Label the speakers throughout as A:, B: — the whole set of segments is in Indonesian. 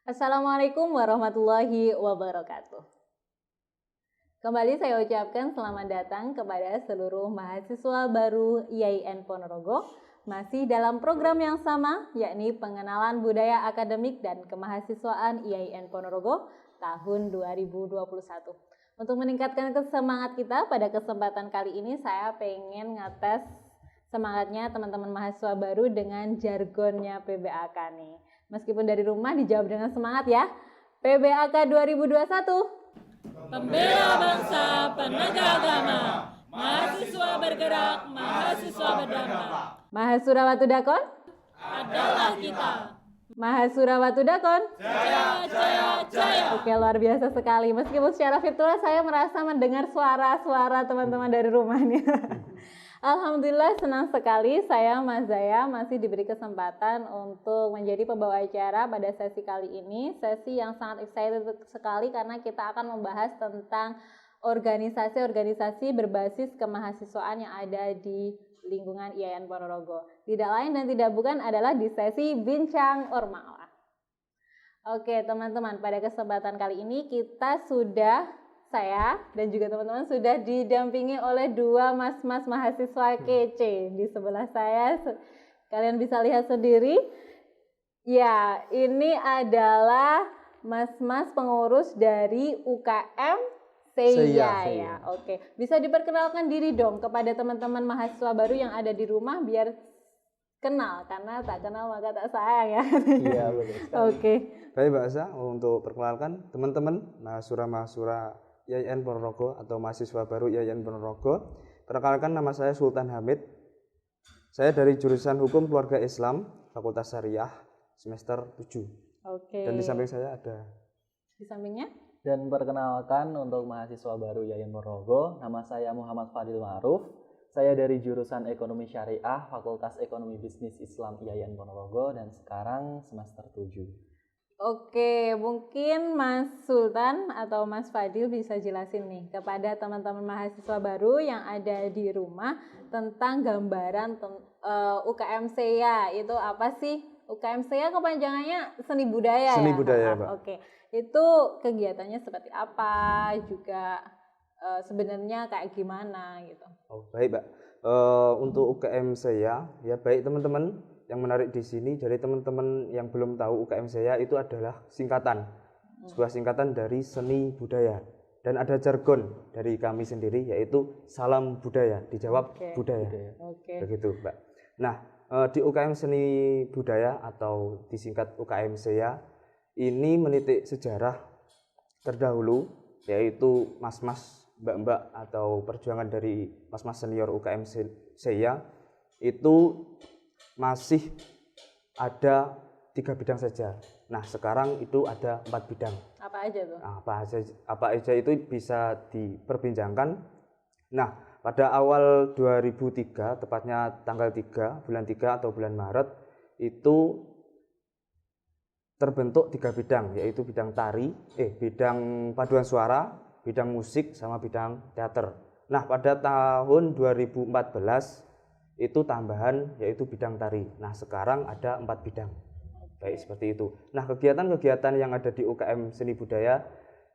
A: Assalamualaikum warahmatullahi wabarakatuh. Kembali saya ucapkan selamat datang kepada seluruh mahasiswa baru IAIN Ponorogo, masih dalam program yang sama, yakni pengenalan budaya akademik dan kemahasiswaan IAIN Ponorogo tahun 2021. Untuk meningkatkan semangat kita pada kesempatan kali ini, saya pengen ngetes semangatnya teman-teman mahasiswa baru dengan jargonnya PBAK nih. Meskipun dari rumah dijawab dengan semangat ya. PBAK 2021.
B: Pembela bangsa, penegak agama, mahasiswa bergerak, mahasiswa berdampak.
A: Mahasura Watu Dakon
B: Adalah kita.
A: Mahasura Watu Dakon.
B: Jaya, jaya, jaya.
A: Oke, luar biasa sekali. Meskipun secara virtual saya merasa mendengar suara-suara teman-teman dari rumahnya. Alhamdulillah senang sekali saya Mas Zaya masih diberi kesempatan untuk menjadi pembawa acara pada sesi kali ini. Sesi yang sangat excited sekali karena kita akan membahas tentang organisasi-organisasi berbasis kemahasiswaan yang ada di lingkungan IAIN Ponorogo. Tidak lain dan tidak bukan adalah di sesi Bincang Ormawa. Oke teman-teman, pada kesempatan kali ini saya dan juga teman-teman sudah didampingi oleh dua mas-mas mahasiswa kece. Di sebelah saya, kalian bisa lihat sendiri. Ya, ini adalah mas-mas pengurus dari UKM Seya ya. Oke, bisa diperkenalkan diri dong kepada teman-teman mahasiswa baru yang ada di rumah biar kenal, karena tak kenal maka tak sayang ya.
C: Iya betul.
A: Oke.
C: Baik Mbak Asa, untuk perkenalkan teman-teman mahasiswa IAIN Ponorogo atau mahasiswa baru IAIN Ponorogo. Perkenalkan, nama saya Sultan Hamid. Saya dari jurusan Hukum Keluarga Islam, Fakultas Syariah, semester 7.
A: Oke.
C: Dan di samping saya ada.
A: Di sampingnya?
D: Dan perkenalkan untuk mahasiswa baru IAIN Ponorogo, nama saya Muhammad Fadil Ma'ruf. Saya dari jurusan Ekonomi Syariah, Fakultas Ekonomi Bisnis Islam IAIN Ponorogo dan sekarang semester 7.
A: Oke, mungkin Mas Sultan atau Mas Fadil bisa jelasin nih kepada teman-teman mahasiswa baru yang ada di rumah tentang gambaran UKM Seya. Itu apa sih? UKM Seya kepanjangannya Seni Budaya
C: Seni
A: ya?
C: Budaya, Pak.
A: Oke, itu kegiatannya seperti apa? Juga sebenarnya kayak gimana gitu?
C: Oh, baik Mbak. Untuk UKM saya, ya baik teman-teman, yang menarik di sini dari teman-teman yang belum tahu UKM saya itu adalah singkatan, sebuah singkatan dari seni budaya, dan ada jargon dari kami sendiri yaitu salam budaya, dijawab budaya. Begitu Mbak. Nah, di UKM seni budaya atau disingkat UKM saya ini menitik sejarah terdahulu, yaitu mas-mas, mbak-mbak atau perjuangan dari mas-mas senior UKM saya itu masih ada 3 bidang saja. Nah sekarang itu ada 4 bidang.
A: Apa aja tuh?
C: Nah, apa aja itu bisa diperbincangkan. Nah pada awal 2003, tepatnya tanggal 3 bulan 3 atau bulan Maret, itu terbentuk 3 bidang, yaitu bidang bidang paduan suara, bidang musik, sama bidang teater. Nah pada tahun 2014 itu tambahan yaitu bidang tari. Nah sekarang ada 4 bidang. Baik, seperti itu. Nah kegiatan-kegiatan yang ada di UKM Seni Budaya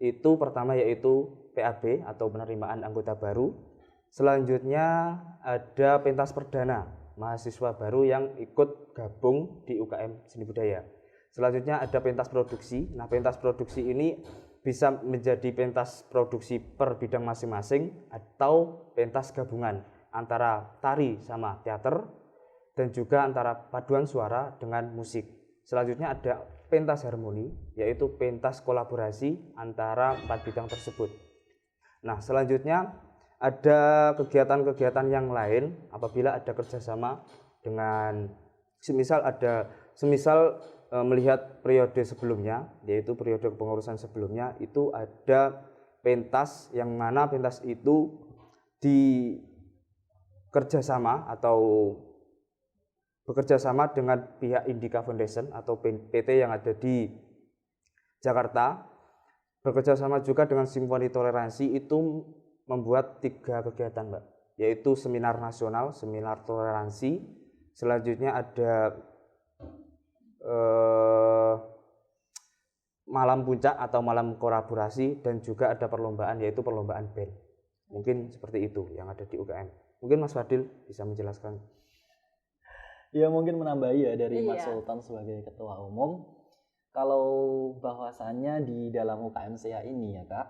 C: itu pertama yaitu PAB atau penerimaan anggota baru. Selanjutnya ada pentas perdana mahasiswa baru yang ikut gabung di UKM Seni Budaya. Selanjutnya ada pentas produksi. Nah pentas produksi ini bisa menjadi pentas produksi per bidang masing-masing atau pentas gabungan antara tari sama teater, dan juga antara paduan suara dengan musik. Selanjutnya ada pentas harmoni, yaitu pentas kolaborasi antara 4 bidang tersebut. Nah selanjutnya ada kegiatan-kegiatan yang lain apabila ada kerjasama dengan semisal melihat periode sebelumnya, yaitu periode kepengurusan sebelumnya, itu ada pentas yang mana pentas itu di kerjasama atau bekerja sama dengan pihak Indika Foundation atau PT yang ada di Jakarta, bekerja sama juga dengan Simfoni Toleransi, itu membuat 3 kegiatan, Mbak. yaitu seminar nasional, seminar toleransi. Selanjutnya ada malam puncak atau malam kolaborasi, dan juga ada perlombaan yaitu perlombaan band. Mungkin seperti itu yang ada di UKM. Mungkin Mas Fadil bisa menjelaskan.
D: Ya mungkin menambahi ya dari Mas
A: Iya.
D: Sultan sebagai ketua umum. Kalau bahwasannya di dalam UKMCA ini ya Kak,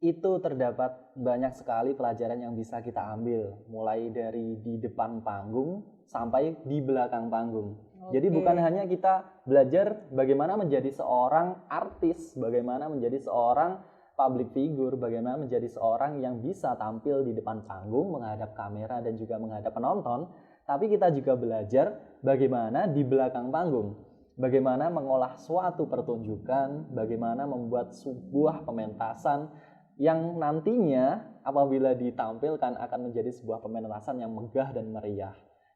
D: itu terdapat banyak sekali pelajaran yang bisa kita ambil, mulai dari di depan panggung sampai di belakang panggung. Jadi
A: Oke.
D: bukan hanya kita belajar bagaimana menjadi seorang artis, bagaimana menjadi seorang public figure, bagaimana menjadi seorang yang bisa tampil di depan panggung, menghadap kamera dan juga menghadap penonton, tapi kita juga belajar bagaimana di belakang panggung, bagaimana mengolah suatu pertunjukan, bagaimana membuat sebuah pementasan yang nantinya apabila ditampilkan akan menjadi sebuah pementasan yang megah dan meriah.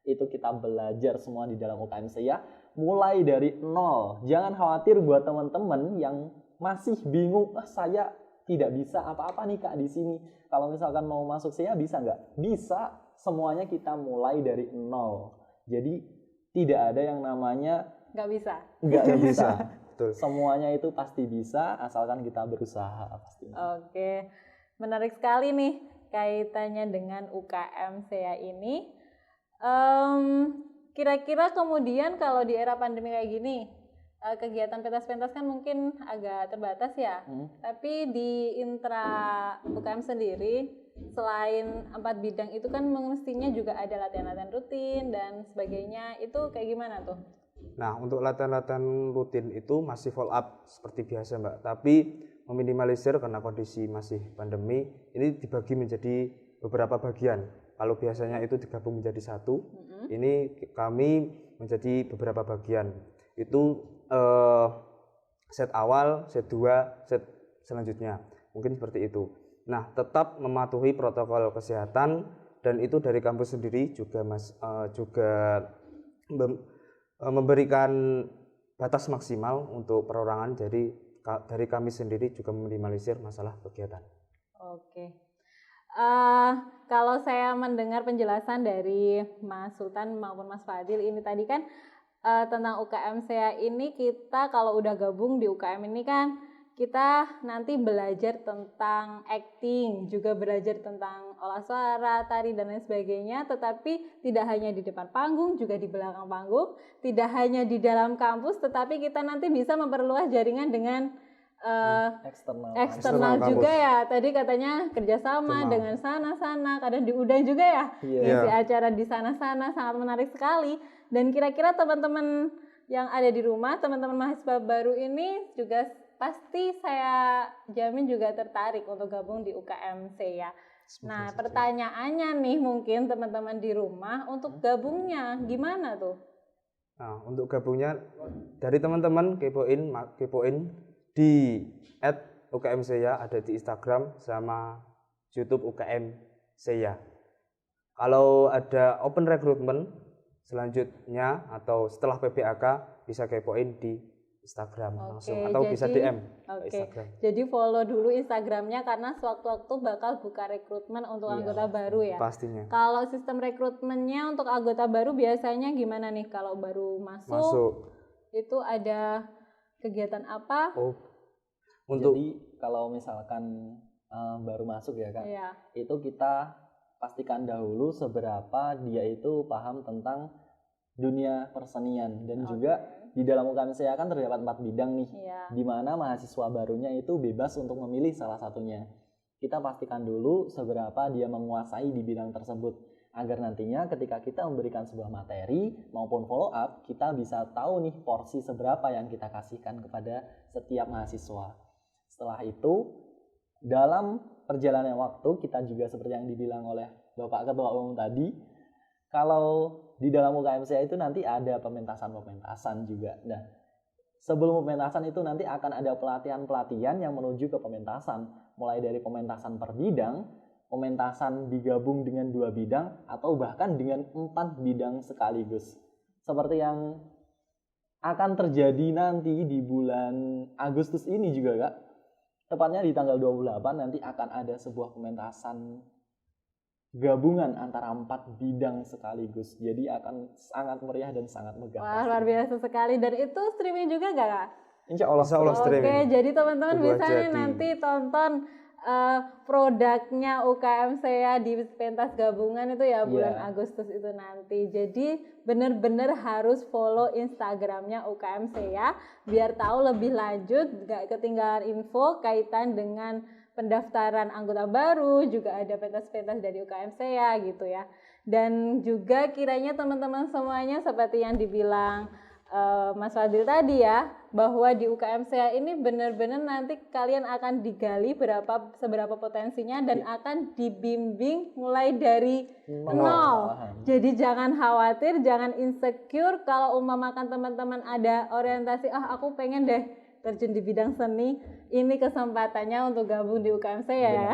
D: Itu kita belajar semua di dalam UKMCA mulai dari nol. Jangan khawatir buat teman-teman yang masih bingung, saya tidak bisa apa-apa nih Kak di sini. Kalau misalkan mau masuk SEA bisa nggak? Bisa, semuanya kita mulai dari nol. Jadi tidak ada yang namanya
A: Nggak bisa.
D: nggak bisa.
C: Betul.
D: Semuanya itu pasti bisa asalkan kita berusaha pastinya.
A: Oke, menarik sekali nih kaitannya dengan UKM SEA ini. Kira-kira kemudian kalau di era pandemi kayak gini, kegiatan pentas-pentas kan mungkin agak terbatas ya. Tapi di intra UKM sendiri, selain 4 bidang itu kan mestinya juga ada latihan-latihan rutin dan sebagainya. Itu kayak gimana tuh?
C: Nah, untuk latihan-latihan rutin itu masih follow up seperti biasa, Mbak. Tapi meminimalisir karena kondisi masih pandemi, ini dibagi menjadi beberapa bagian. Kalau biasanya itu digabung menjadi satu, ini kami menjadi beberapa bagian. Itu set awal, set 2, set selanjutnya. Mungkin seperti itu. Nah, tetap mematuhi protokol kesehatan, dan itu dari kampus sendiri juga memberikan batas maksimal untuk perorangan. Jadi dari kami sendiri juga meminimalisir masalah kegiatan.
A: Oke. Kalau saya mendengar penjelasan dari Mas Sultan maupun Mas Fadil ini tadi kan tentang UKM SEA ini, kita kalau udah gabung di UKM ini kan kita nanti belajar tentang acting, juga belajar tentang olah suara, tari dan lain sebagainya, tetapi tidak hanya di depan panggung, juga di belakang panggung, tidak hanya di dalam kampus, tetapi kita nanti bisa memperluas jaringan dengan eksternal
C: kampus.
A: juga ya. Tadi katanya kerjasama dengan sana-sana, kadang diundang juga ya, ngisi acara di sana-sana, sangat menarik sekali. Dan kira-kira teman-teman yang ada di rumah, teman-teman mahasiswa baru ini juga pasti saya jamin juga tertarik untuk gabung di UKM SEA. Nah, pertanyaannya nih mungkin teman-teman di rumah, untuk gabungnya gimana tuh?
C: Nah, untuk gabungnya dari teman-teman kepoin di @UKMSEA, ada di Instagram sama YouTube UKM SEA. Kalau ada open recruitment selanjutnya atau setelah PBAK bisa kepoin di Instagram langsung, atau bisa DM Instagram.
A: Jadi follow dulu Instagramnya karena sewaktu-waktu bakal buka rekrutmen untuk anggota baru ya.
C: Pastinya.
A: Kalau sistem rekrutmennya untuk anggota baru biasanya gimana nih kalau baru masuk? Itu ada kegiatan apa?
D: Jadi kalau misalkan baru masuk ya Kak, itu kita pastikan dahulu seberapa dia itu paham tentang dunia persenian, dan juga di dalam UKMSEA kan terdapat 4 bidang nih, di mana mahasiswa barunya itu bebas untuk memilih salah satunya. Kita pastikan dulu seberapa dia menguasai di bidang tersebut, agar nantinya ketika kita memberikan sebuah materi maupun follow up, kita bisa tahu nih porsi seberapa yang kita kasihkan kepada setiap mahasiswa. Setelah itu, dalam perjalanan waktu, kita juga seperti yang dibilang oleh Bapak Ketua Umum tadi, kalau di dalam UKMSEA itu nanti ada pementasan juga. Nah, sebelum pementasan itu nanti akan ada pelatihan-pelatihan yang menuju ke pementasan. Mulai dari pementasan per bidang, pementasan digabung dengan 2 bidang, atau bahkan dengan 4 bidang sekaligus. Seperti yang akan terjadi nanti di bulan Agustus ini juga Kak. Tepatnya di tanggal 28 nanti akan ada sebuah pementasan gabungan antara 4 bidang sekaligus. Jadi akan sangat meriah dan sangat megah.
A: Wah, luar biasa sekali. Dan itu streaming juga nggak, Kak?
D: Insya Allah.
C: streaming.
A: Oke, jadi teman-teman
C: Tunggu
A: bisa
C: aja
A: nih nanti tonton produknya UKM saya di pentas gabungan itu ya bulan
D: Iya.
A: Agustus itu nanti. Jadi benar-benar harus follow Instagramnya UKM saya biar tahu lebih lanjut, gak ketinggalan info kaitan dengan pendaftaran anggota baru, juga ada pentas-pentas dari UKM saya gitu ya. Dan juga kiranya teman-teman semuanya seperti yang dibilang Mas Fadil tadi ya, bahwa di UKM saya ini benar-benar nanti kalian akan digali seberapa potensinya dan akan dibimbing mulai dari nol. Jadi jangan khawatir, jangan insecure kalau umpamakan teman-teman ada orientasi, aku pengen deh terjun di bidang seni, ini kesempatannya untuk gabung di UKM saya ya.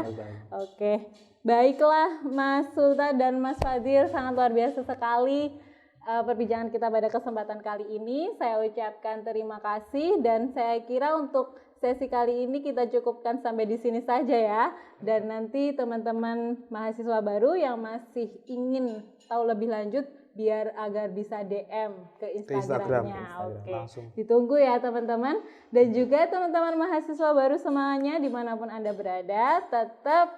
A: Oke, baiklah Mas Sultan dan Mas Fadil, sangat luar biasa sekali perbincangan kita pada kesempatan kali ini. Saya ucapkan terima kasih dan saya kira untuk sesi kali ini kita cukupkan sampai di sini saja ya. Dan nanti teman-teman mahasiswa baru yang masih ingin tahu lebih lanjut biar agar bisa DM ke Instagramnya. Oke,
C: langsung.
A: ditunggu ya teman-teman. Dan juga teman-teman mahasiswa baru semuanya dimanapun Anda berada, tetap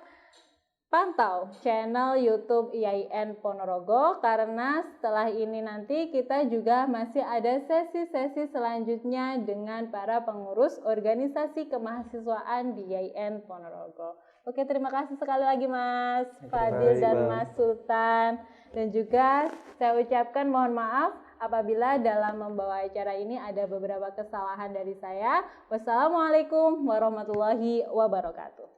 A: pantau channel YouTube IAIN Ponorogo karena setelah ini nanti kita juga masih ada sesi-sesi selanjutnya dengan para pengurus organisasi kemahasiswaan di IAIN Ponorogo. Oke, terima kasih sekali lagi Mas Fadil dan Mas Sultan. Dan juga saya ucapkan mohon maaf apabila dalam membawa acara ini ada beberapa kesalahan dari saya. Wassalamualaikum warahmatullahi wabarakatuh.